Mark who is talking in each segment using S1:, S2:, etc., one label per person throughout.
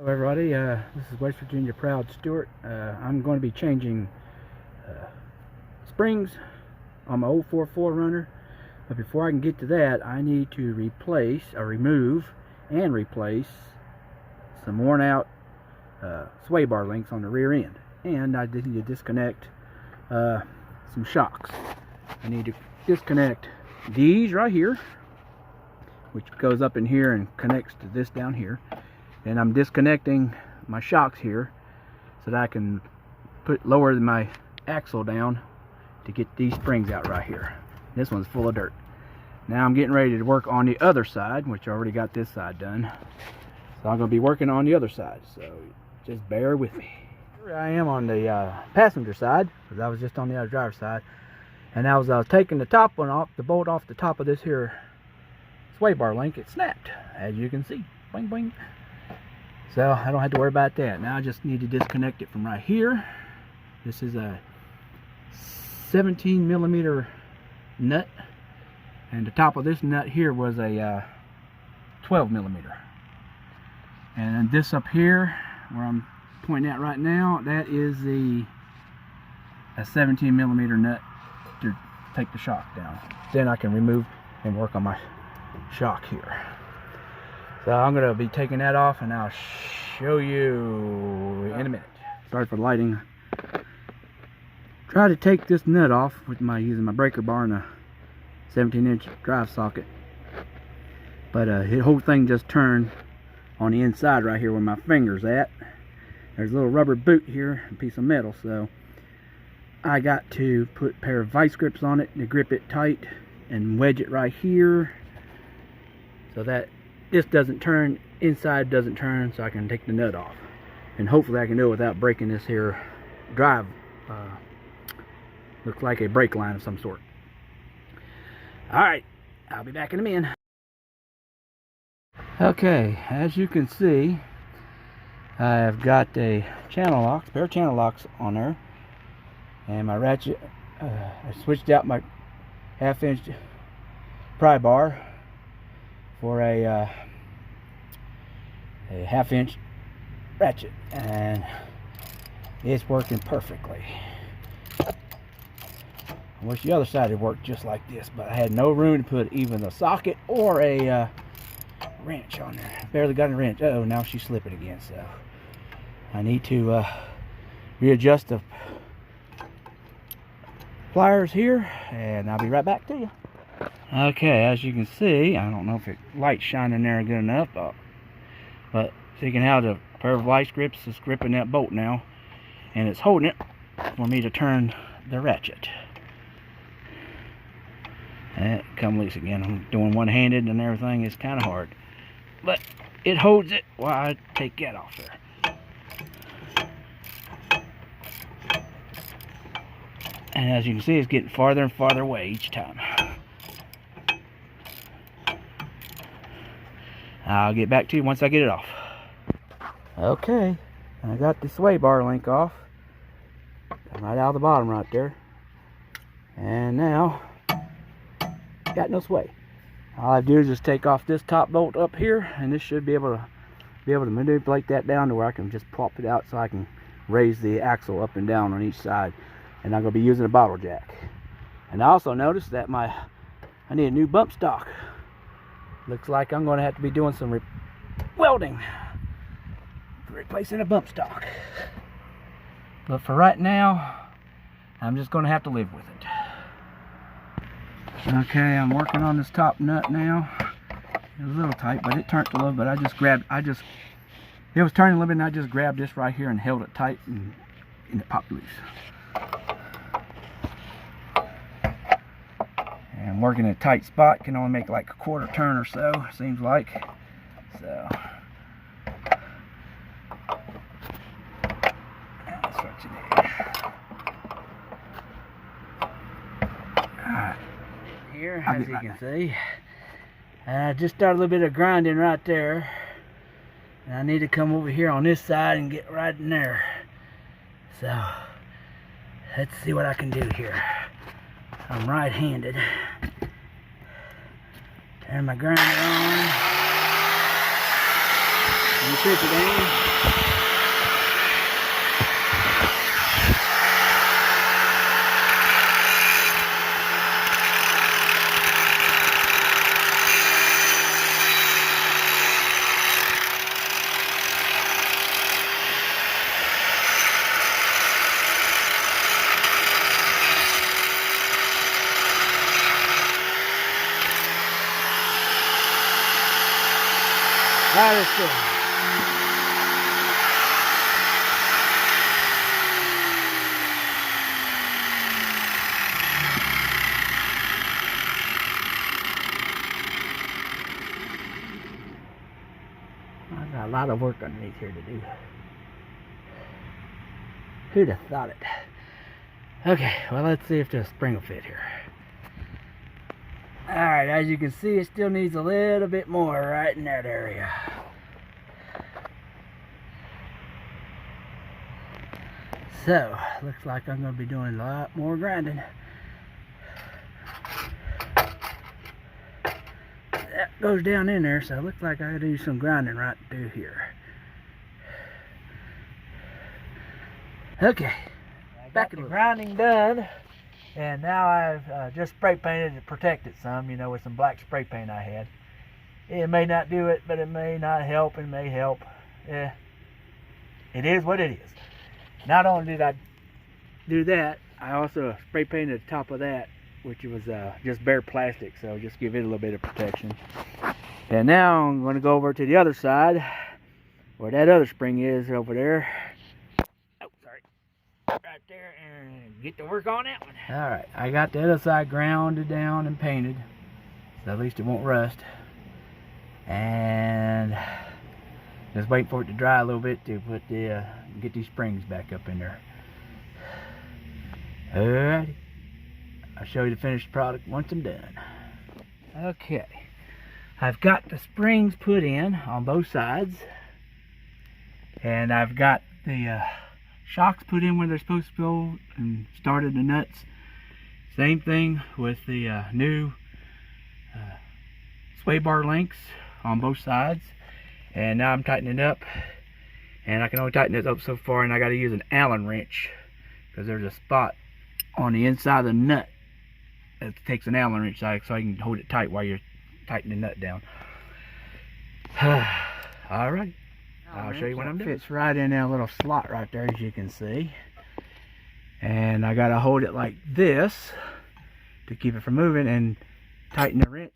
S1: Hello everybody, this is West Virginia Proud Stewart. I'm going to be changing springs on my old 4.4 runner, but before I can get to that I need to remove and replace some worn out sway bar links on the rear end, and I need to disconnect some shocks. I need to disconnect these right here, which goes up in here and connects to this down here. And I'm disconnecting my shocks here so that I can lower my axle down to get these springs out right here. This one's full of dirt. Now I'm getting ready to work on the other side, which I already got this side done. So I'm going to be working on the other side, so just bear with me. Here I am on the passenger side, because I was just on the other driver's side. And I was taking the top one off, the bolt off the top of this here sway bar link. It snapped, as you can see. Boing, boing. So I don't have to worry about that. Now I just need to disconnect it from right here. This is a 17mm nut, and the top of this nut here was a 12mm. And this up here, where I'm pointing at right now, that is a 17mm nut to take the shock down. Then I can remove and work on my shock here. So I'm going to be taking that off, and I'll show you in a minute. Sorry for lighting. Try to take this nut off with using my breaker bar and a 17-inch drive socket, but the whole thing just turned on the inside right here where my finger's at. There's a little rubber boot here, a piece of metal, so I got to put a pair of vice grips on it to grip it tight and wedge it right here so that this doesn't turn, inside doesn't turn, so I can take the nut off. And hopefully I can do it without breaking this here drive. Looks like a brake line of some sort. Alright, I'll be back in a minute. Okay, as you can see, I've got a pair of channel locks on there. And my ratchet, I switched out my 1/2-inch pry bar for a 1/2-inch ratchet, and it's working perfectly. I wish the other side had worked just like this, but I had no room to put even a socket or a wrench on there. Barely got a wrench. Uh oh, now she's slipping again, so I need to readjust the pliers here, and I'll be right back to you. Okay, as you can see, I don't know if the light's shining there good enough, but seeing how the pair of vice grips is gripping that bolt now, and it's holding it for me to turn the ratchet. And it come loose again. I'm doing one-handed and everything. It's kind of hard, but it holds it while I take that off there. And as you can see, it's getting farther and farther away each time. I'll get back to you once I get it off. Okay, I got the sway bar link off. Right out of the bottom right there. And now, got no sway. All I do is just take off this top bolt up here, and this should be able to manipulate that down to where I can just pop it out so I can raise the axle up and down on each side. And I'm going to be using a bottle jack. And I also noticed that I need a new bump stock. Looks like I'm going to have to be doing some welding, replacing a bump stock. But for right now, I'm just going to have to live with it. Okay, I'm working on this top nut now. It was a little tight, but it turned a little bit. It was turning a little bit, and I just grabbed this right here and held it tight, and it popped loose. And working in a tight spot can only make like a quarter turn or so, seems like. So that's what you need. Alright. Here, as you can see, I just started a little bit of grinding right there. And I need to come over here on this side and get right in there. So let's see what I can do here. I'm right-handed. Turn my grinder on. And you push it down. That is good. I've got a lot of work underneath here to do. Who'd have thought it? Okay, well, let's see if the spring will fit here. Alright, as you can see, it still needs a little bit more right in that area. So, looks like I'm going to be doing a lot more grinding. That goes down in there, so it looks like I gotta do some grinding right through here. Okay, back to the grinding done. And now I've just spray painted to protect it some, you know, with some black spray paint I had. It may not do it, but it may not help. It may help. It is what it is. Not only did I do that, I also spray painted the top of that, which was just bare plastic, so just give it a little bit of protection. And now I'm going to go over to the other side, where that other spring is over there. Right there, and get to work on that one. Alright, I got the other side grounded down and painted, so at least it won't rust. And just waiting for it to dry a little bit to put the get these springs back up in there. Alrighty, I'll show you the finished product once I'm done. Okay, I've got the springs put in on both sides, and I've got the shocks put in where they're supposed to go and started the nuts. Same thing with the new sway bar links on both sides. And now I'm tightening it up, and I can only tighten it up so far, and I got to use an Allen wrench because there's a spot on the inside of the nut that takes an Allen wrench out so I can hold it tight while you're tightening the nut down. Alright, I'll show you what I'm doing. It fits right in that little slot right there, as you can see. And I gotta hold it like this to keep it from moving, and tighten the wrench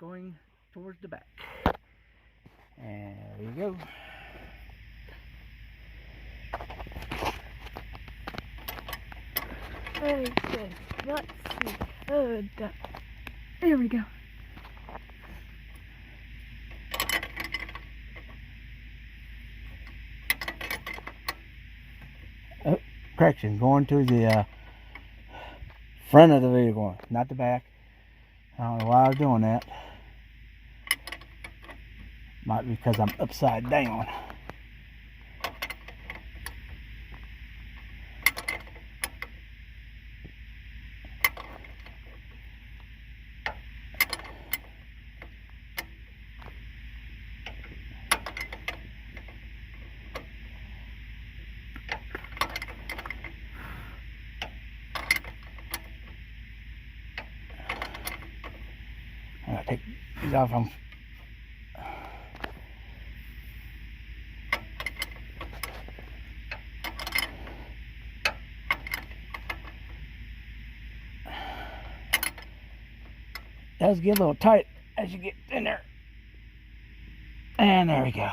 S1: going towards the back. And there you go.
S2: Okay, let's see. There we go.
S1: Oh, correction, going to the front of the vehicle, not the back. I don't know why I was doing that. Might be because I'm upside down. I'll take these off. Does get a little tight as you get in there. And there we go.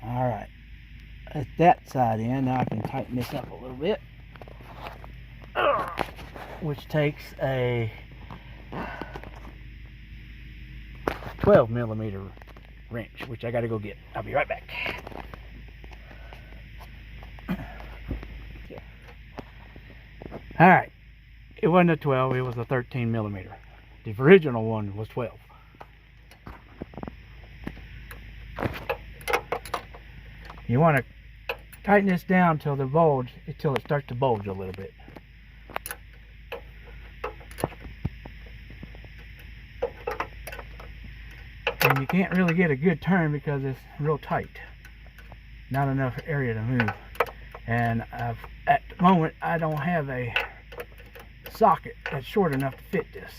S1: Alright. That's that side in. Now I can tighten this up a little bit. Which takes a 12mm wrench, which I gotta go get. I'll be right back. Alright. It wasn't a 12, it was a 13mm. The original one was 12. You want to tighten this down till it starts to bulge a little bit. And you can't really get a good turn because it's real tight. Not enough area to move. And at the moment, I don't have a socket that's short enough to fit this.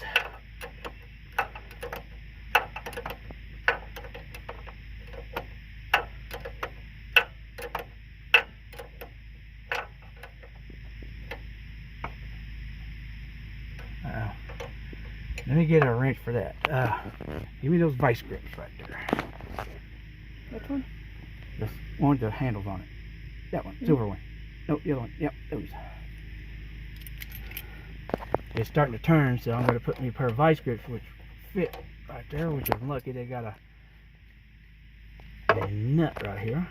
S1: Let me get a wrench for that. Give me those vice grips right there.
S2: Which one?
S1: This one with the handles on it. That one, silver one. Nope, the other one. Yep, those. It's starting to turn, so I'm going to put me a pair of vice grips which fit right there, which I'm lucky they got a nut right here.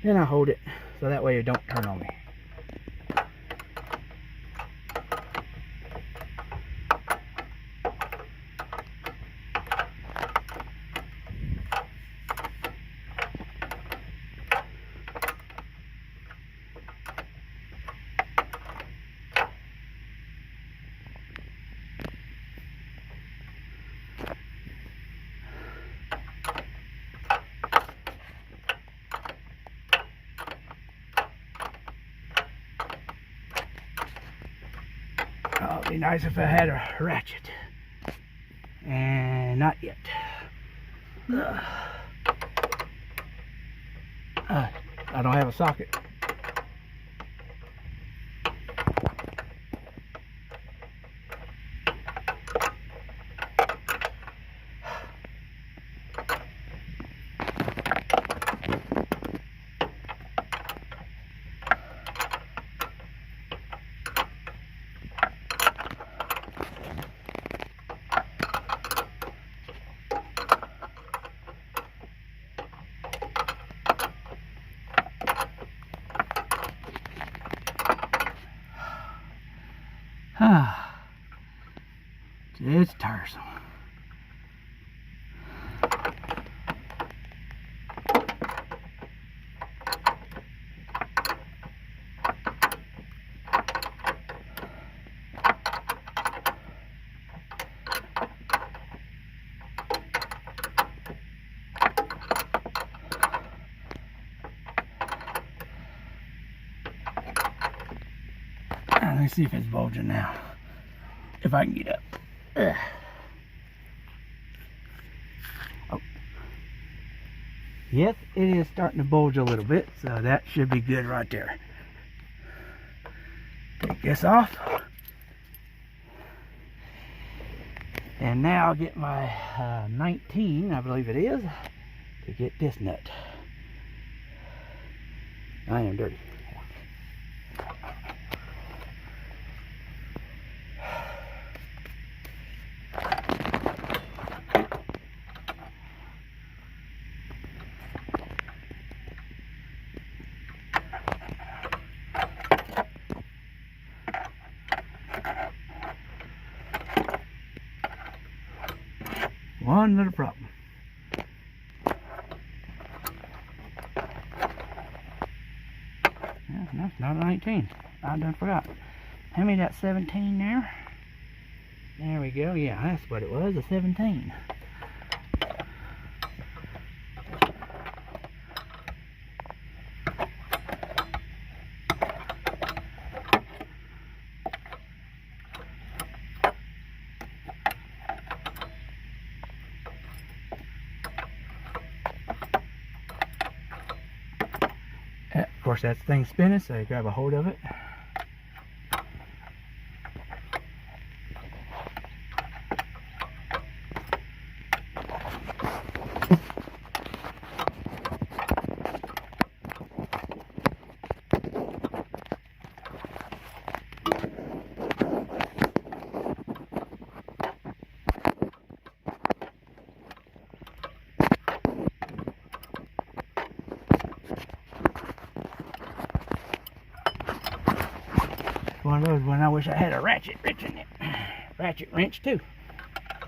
S1: Then I hold it so that way it don't turn on me. Oh, it'd be nice if I had a ratchet. And not yet. I don't have a socket. It's tiresome. Let me see if it's bulging now. If I can get up. Ugh. Oh. Yes, it is starting to bulge a little bit, so that should be good right there. Take this off. And now I'll get my 19, I believe it is, to get this nut. I am dirty. One little problem. Yeah, no, it's not a 19. I done forgot. Hand me that 17 there. There we go. Yeah, that's what it was, a 17. Of course, that thing's spinning, so you grab a hold of it. One of those when I wish I had a ratchet wrench in it. Ratchet wrench too.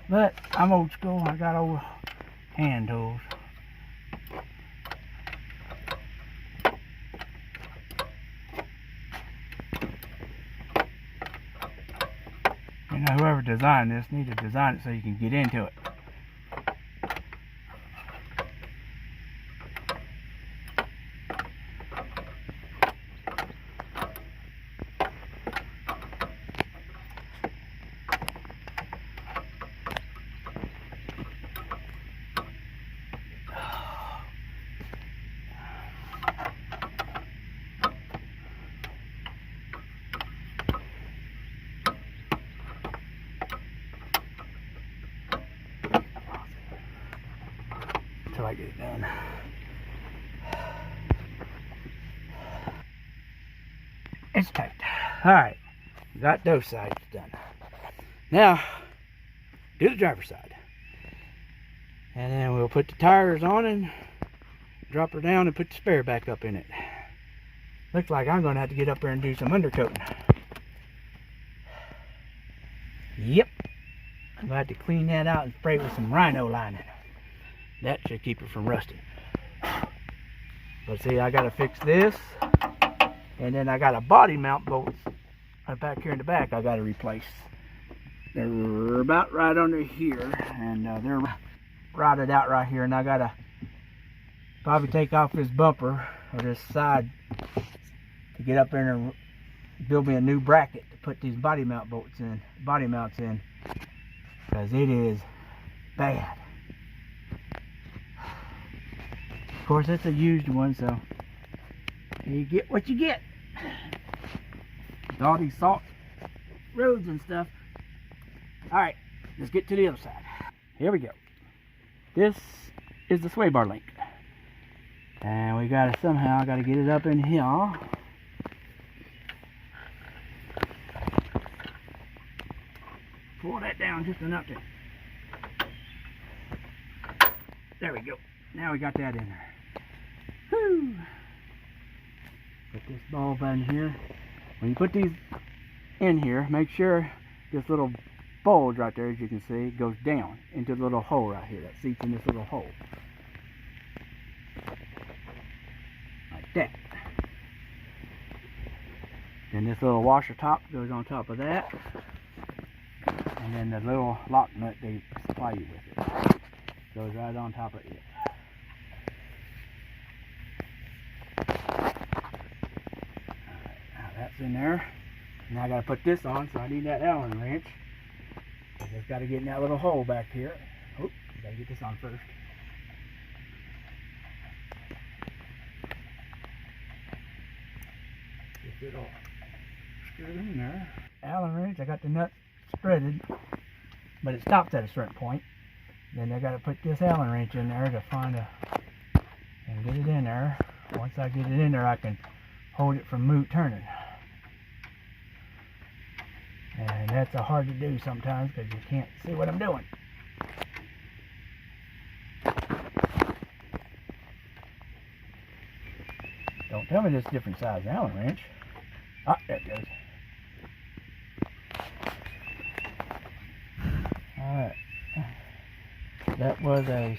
S1: But I'm old school, I got old hand tools. You know, whoever designed this needs to design it so you can get into it. Until I get it done. It's tight. Alright, got those sides done. Now, do the driver's side. And then we'll put the tires on and drop her down and put the spare back up in it. Looks like I'm going to have to get up there and do some undercoating. Yep. I'm going to have to clean that out and spray with some rhino lining. That should keep it from rusting. But see, I got to fix this. And then I got a body mount bolts right back here in the back I got to replace. They're about right under here. And they're rotted out right here. And I got to probably take off this bumper or this side to get up there and build me a new bracket to put these body mounts in. Because it is bad. Of course, it's a used one, so you get what you get. With all these salt roads and stuff. Alright, let's get to the other side. Here we go. This is the sway bar link. And we gotta somehow get it up in here. Pull that down just enough to. There we go. Now we got that in there. Whew. Put this bulb in here. When you put these in here, make sure this little bulge right there, as you can see, goes down into the little hole right here that seats in this little hole. Like that. Then this little washer top goes on top of that. And then the little lock nut they supply you with it goes right on top of it. That's in there. Now I got to put this on, so I need that Allen wrench. I just got to get in that little hole back here. Oh, got to get this on first. Get it all screwed in there. Allen wrench, I got the nut threaded, but it stops at a certain point. Then I got to put this Allen wrench in there to find and get it in there. Once I get it in there, I can hold it from turning. And that's hard to do sometimes because you can't see what I'm doing. Don't tell me this different size Allen wrench. Ah, there it goes. Alright. That was a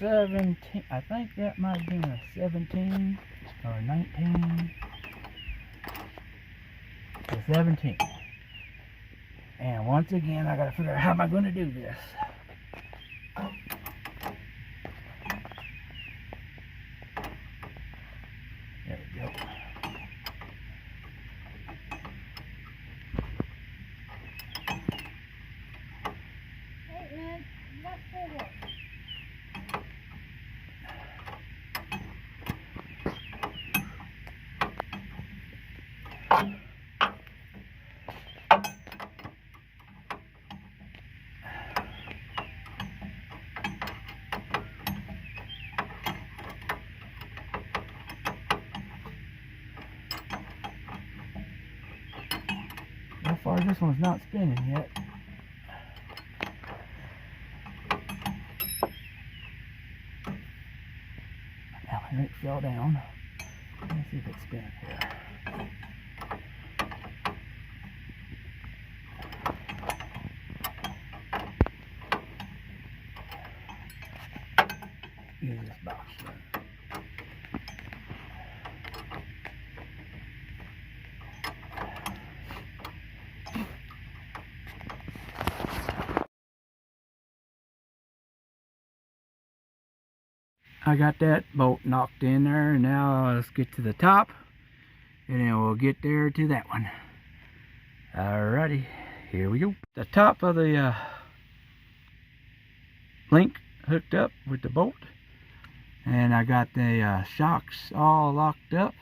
S1: 17. I think that might have been a 17 or 19. A 17. And once again, I gotta figure out how am I going to do this. There we go.
S2: Hey man, not forward.
S1: So far, this one's not spinning yet. Allen wrench fell down. Let's see if it's spinning here. Use this box here. I got that bolt knocked in there, and now let's get to the top, and then we'll get there to that one. Alrighty, here we go. The top of the link hooked up with the bolt, and I got the shocks all locked up,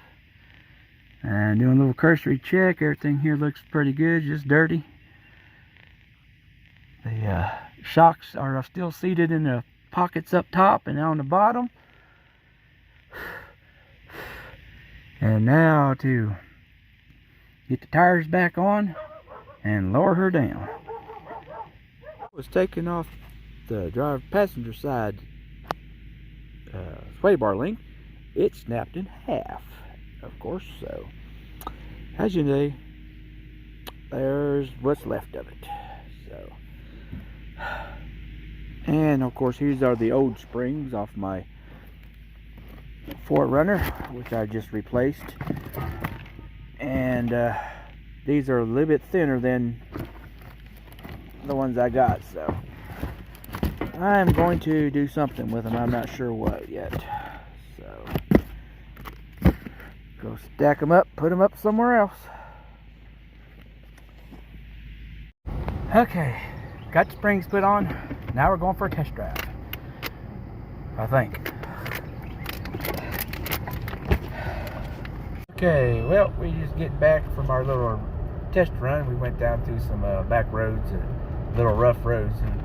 S1: and doing a little cursory check. Everything here looks pretty good, just dirty. The shocks are still seated in the pockets up top and on the bottom. And now to get the tires back on and lower her down. I was taking off the passenger side sway bar link. It snapped in half, of course. So as you know, there's what's left of it. So, and of course, these are the old springs off my 4Runner, which I just replaced. And these are a little bit thinner than the ones I got, so I'm going to do something with them. I'm not sure what yet. So go stack them up, put them up somewhere else. Okay, got the springs put on. Now we're going for a test drive, I think. Okay, well, we just getting back from our little test run. We went down through some back roads and little rough roads. And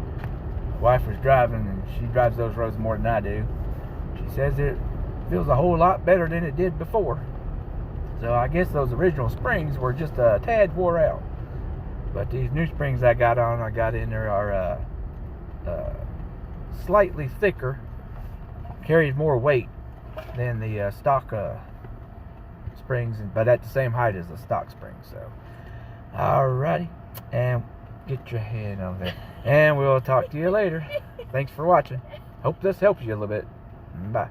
S1: wife was driving, and she drives those roads more than I do. She says it feels a whole lot better than it did before. So I guess those original springs were just a tad wore out. But these new springs I got in there are slightly thicker, carries more weight than the stock springs, but at the same height as the stock springs. So alrighty, and get your head on there, and we'll talk to you later. Thanks for watching. Hope this helps you a little bit. Bye.